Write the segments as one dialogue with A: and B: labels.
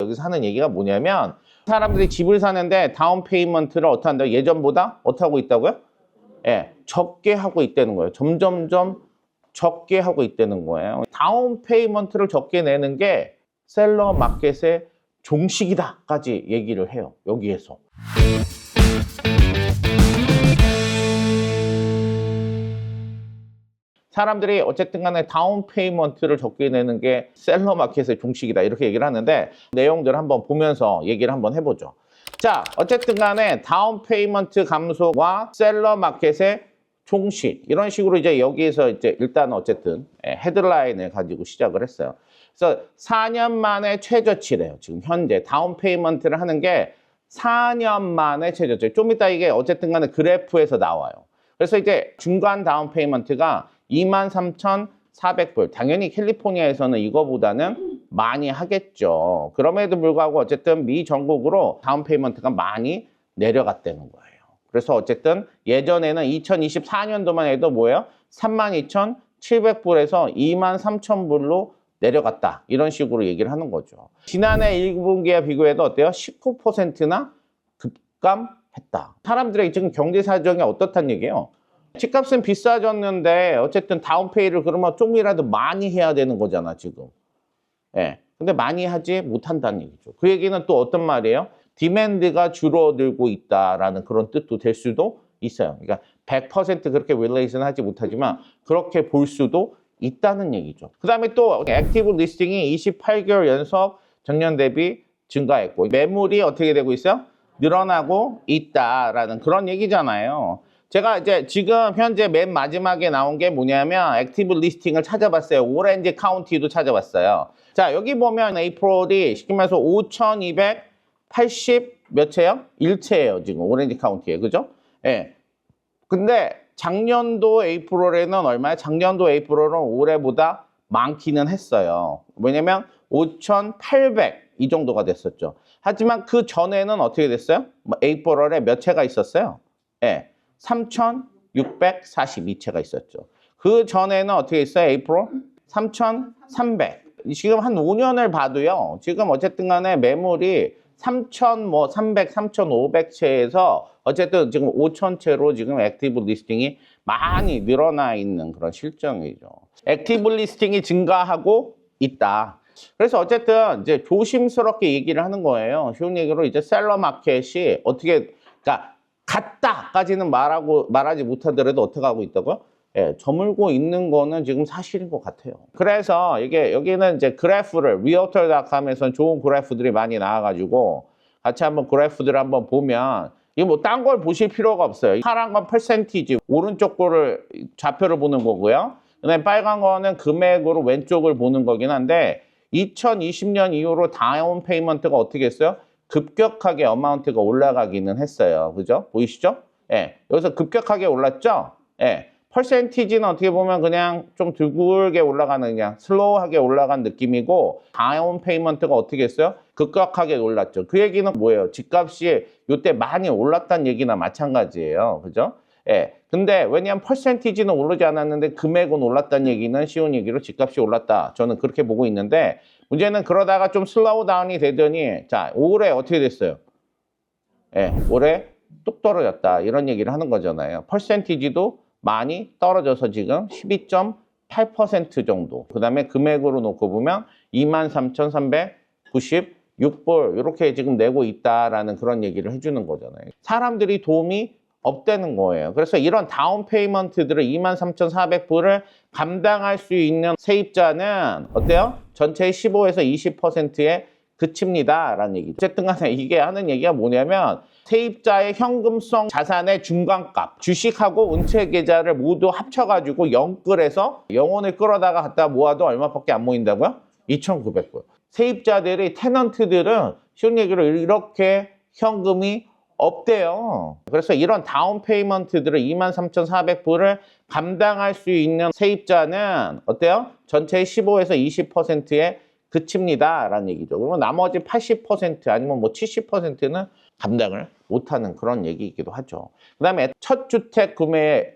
A: 여기서 하는 얘기가 뭐냐면 사람들이 집을 사는데 다운 페이먼트를 어떻게 한다고? 예전보다 어떻게 하고 있다고요? 예, 적게 하고 있다는 거예요. 점점점 적게 하고 있다는 거예요. 다운 페이먼트를 적게 내는 게 셀러 마켓의 종식이다까지 얘기를 해요. 여기에서. 사람들이 어쨌든 간에 다운 페이먼트를 적게 내는 게 셀러 마켓의 종식이다 이렇게 얘기를 하는데 내용들을 한번 보면서 얘기를 한번 해보죠. 자, 어쨌든 간에 다운 페이먼트 감소와 셀러 마켓의 종식 이런 식으로 이제 여기에서 이제 일단 어쨌든 헤드라인을 가지고 시작을 했어요. 그래서 4년 만에 최저치래요. 지금 현재 다운 페이먼트를 하는 게 4년 만에 최저치. 좀 이따 이게 어쨌든 간에 그래프에서 나와요. 그래서 이제 중간 다운 페이먼트가 23,400불. 당연히 캘리포니아에서는 이거보다는 많이 하겠죠. 그럼에도 불구하고 어쨌든 미 전국으로 다운 페이먼트가 많이 내려갔다는 거예요. 그래서 어쨌든 예전에는 2024년도만 해도 뭐예요? 32,700불에서 23,000불로 내려갔다. 이런 식으로 얘기를 하는 거죠. 지난해 1분기와 비교해도 어때요? 19%나 급감했다. 사람들의 지금 경제 사정이 어떻다는 얘기예요? 집값은 비싸졌는데 어쨌든 다운페이를 그러면 좀이라도 많이 해야 되는 거잖아 지금. 예. 근데 많이 하지 못한다는 얘기죠. 그 얘기는 또 어떤 말이에요? 디맨드가 줄어들고 있다라는 그런 뜻도 될 수도 있어요. 그러니까 100% 그렇게 릴레이션 하지 못하지만 그렇게 볼 수도 있다는 얘기죠. 그 다음에 또 액티브 리스팅이 28개월 연속 전년 대비 증가했고 매물이 어떻게 되고 있어요? 늘어나고 있다라는 그런 얘기잖아요. 제가 이제 지금 현재 맨 마지막에 나온 게 뭐냐면 액티브 리스팅을 찾아봤어요. 오렌지 카운티도 찾아봤어요. 자, 여기 보면 에이프릴이 쉽게 말해서 5,280 몇 채요? 1채예요. 지금 오렌지 카운티에. 그죠? 예. 근데 작년도 에이프릴에는 얼마야? 작년도 에이프릴은 올해보다 많기는 했어요. 왜냐면 5,800 이 정도가 됐었죠. 하지만 그 전에는 어떻게 됐어요? 에이프릴에 몇 채가 있었어요? 예. 3,642채가 있었죠. 그 전에는 어떻게 있어요? 에이프릴? 3,300. 지금 한 5년을 봐도요. 지금 어쨌든 간에 매물이 3,300, 3,500채에서 어쨌든 지금 5,000채로 지금 액티브 리스팅이 많이 늘어나 있는 그런 실정이죠. 액티브 리스팅이 증가하고 있다. 그래서 어쨌든 이제 조심스럽게 얘기를 하는 거예요. 쉬운 얘기로 이제 셀러 마켓이 어떻게, 그러니까 같다까지는 말하지 못하더라도 어떻게 하고 있다고요? 예, 저물고 있는 거는 지금 사실인 것 같아요. 그래서 이게 여기는 이제 그래프를 realtor.com에서는 좋은 그래프들이 많이 나와가지고 같이 한번 그래프들을 한번 보면 이거 뭐 딴 걸 보실 필요가 없어요. 파란 건 퍼센티지 오른쪽 거를 좌표를 보는 거고요. 그다음에 빨간 거는 금액으로 왼쪽을 보는 거긴 한데 2020년 이후로 다운 페이먼트가 어떻게 했어요? 급격하게 어마운트가 올라가기는 했어요. 그죠? 보이시죠? 예. 여기서 급격하게 올랐죠? 예. 퍼센티지는 어떻게 보면 그냥 좀 드물게 올라가는 그냥 슬로우하게 올라간 느낌이고 다운 페이먼트가 어떻게 했어요? 급격하게 올랐죠. 그 얘기는 뭐예요? 집값이 이때 많이 올랐다는 얘기나 마찬가지예요. 그죠? 예. 근데 왜냐하면 퍼센티지는 오르지 않았는데 금액은 올랐다는 얘기는 쉬운 얘기로 집값이 올랐다. 저는 그렇게 보고 있는데 문제는 그러다가 좀 슬로우 다운이 되더니 자, 올해 어떻게 됐어요? 예. 올해 뚝 떨어졌다. 이런 얘기를 하는 거잖아요. 퍼센티지도 많이 떨어져서 지금 12.8% 정도. 그 다음에 금액으로 놓고 보면 23,396불 이렇게 지금 내고 있다라는 그런 얘기를 해주는 거잖아요. 사람들이 도움이 없다는 거예요. 그래서 이런 다운 페이먼트들을 23,400불을 감당할 수 있는 세입자는 어때요? 전체의 15에서 20%에 그칩니다 라는 얘기죠. 어쨌든 간에 이게 하는 얘기가 뭐냐면 세입자의 현금성 자산의 중간값, 주식하고 은퇴 계좌를 모두 합쳐가지고 영끌해서 영혼을 끌어다가 갖다 모아도 얼마밖에 안 모인다고요? 2,900불. 세입자들이 테넌트들은 쉬운 얘기로 이렇게 현금이 없대요. 그래서 이런 다운 페이먼트들을 23,400불을 감당할 수 있는 세입자는 어때요? 전체의 15에서 20%에 그칩니다 라는 얘기죠. 그러면 나머지 80% 아니면 뭐 70%는 감당을 못하는 그런 얘기이기도 하죠. 그 다음에 첫 주택 구매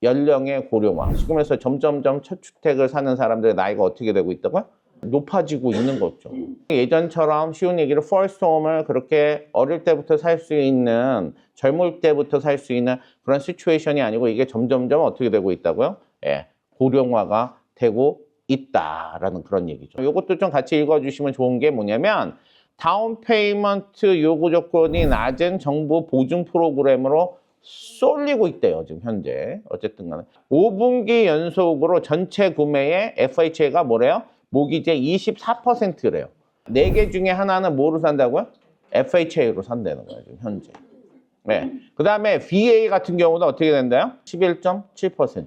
A: 연령의 고령화. 지금에서 점점점 첫 주택을 사는 사람들의 나이가 어떻게 되고 있다고요? 높아지고 있는 거죠. 예전처럼 쉬운 얘기로 first home을 그렇게 어릴 때부터 살 수 있는, 젊을 때부터 살 수 있는 그런 시츄에이션이 아니고 이게 점점점 어떻게 되고 있다고요? 예, 고령화가 되고 있다라는 그런 얘기죠. 이것도 좀 같이 읽어주시면 좋은 게 뭐냐면 다운 페이먼트 요구 조건이 낮은 정부 보증 프로그램으로 쏠리고 있대요, 지금 현재. 어쨌든 간에 5분기 연속으로 전체 구매의 FHA가 뭐래요? 모기재 24%래요. 4개 중에 하나는 뭐로 산다고요? FHA로 산다는 거예요, 지금 현재. 네. 그 다음에 VA 같은 경우도 어떻게 된다요? 11.7%.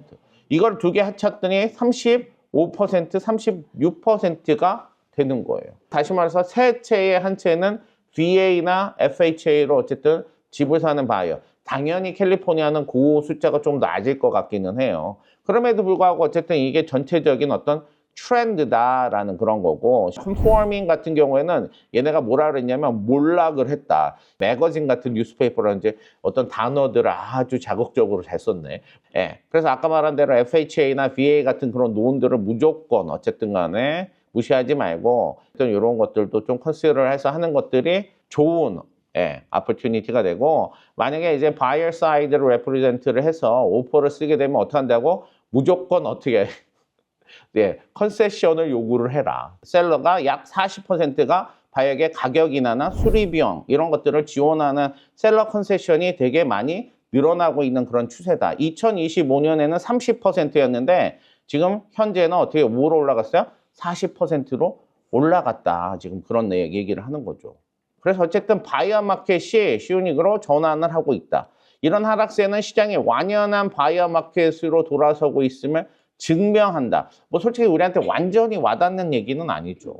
A: 이걸 두 개 합쳤더니 35%, 36%가 되는 거예요. 다시 말해서 세 채의 한 채는 VA나 FHA로 어쨌든 집을 사는 바이어. 당연히 캘리포니아는 그 숫자가 좀 낮을 것 같기는 해요. 그럼에도 불구하고 어쨌든 이게 전체적인 어떤 트렌드다라는 그런 거고, 컨포밍 같은 경우에는 얘네가 뭐라 그랬냐면 몰락을 했다. 매거진 같은 뉴스페이퍼라든지 어떤 단어들을 아주 자극적으로 잘 썼네. 예. 그래서 아까 말한 대로 FHA나 VA 같은 그런 노원들을 무조건 어쨌든 간에 무시하지 말고 어떤 이런 것들도 좀 컨시더를 해서 하는 것들이 좋은 opportunity가 되고, 만약에 이제 buyer side를 represent를 해서 오퍼를 쓰게 되면 어떻게 한다고? 무조건 어떻게 컨세션을 요구를 해라. 셀러가 약 40%가 바이어에게 가격 인하나 수리 비용 이런 것들을 지원하는 셀러 컨세션이 되게 많이 늘어나고 있는 그런 추세다. 2025년에는 30%였는데 지금 현재는 어떻게 뭐로 올라갔어요? 40%로 올라갔다. 지금 그런 얘기를 하는 거죠. 그래서 어쨌든 바이어 마켓이 시우닉으로 전환을 하고 있다. 이런 하락세는 시장이 완연한 바이어 마켓으로 돌아서고 있음을 증명한다. 뭐 솔직히 우리한테 완전히 와닿는 얘기는 아니죠.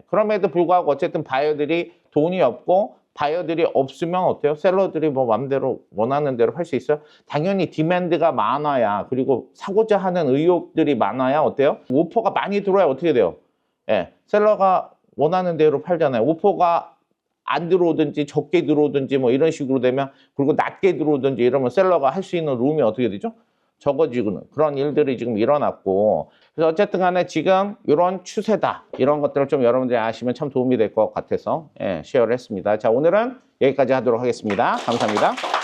A: 그럼에도 불구하고 어쨌든 바이어들이 돈이 없고 바이어들이 없으면 어때요? 셀러들이 뭐 마음대로 원하는 대로 할 수 있어요? 당연히 디맨드가 많아야, 그리고 사고자 하는 의욕들이 많아야 어때요? 오퍼가 많이 들어와야 어떻게 돼요? 셀러가 원하는 대로 팔잖아요. 오퍼가 안 들어오든지 적게 들어오든지 뭐 이런 식으로 되면, 그리고 낮게 들어오든지 이러면 셀러가 할 수 있는 룸이 어떻게 되죠? 적어지는 그런 일들이 지금 일어났고, 그래서 어쨌든 간에 지금 이런 추세다, 이런 것들을 좀 여러분들이 아시면 참 도움이 될 것 같아서 쉐어를 했습니다. 자, 오늘은 여기까지 하도록 하겠습니다. 감사합니다.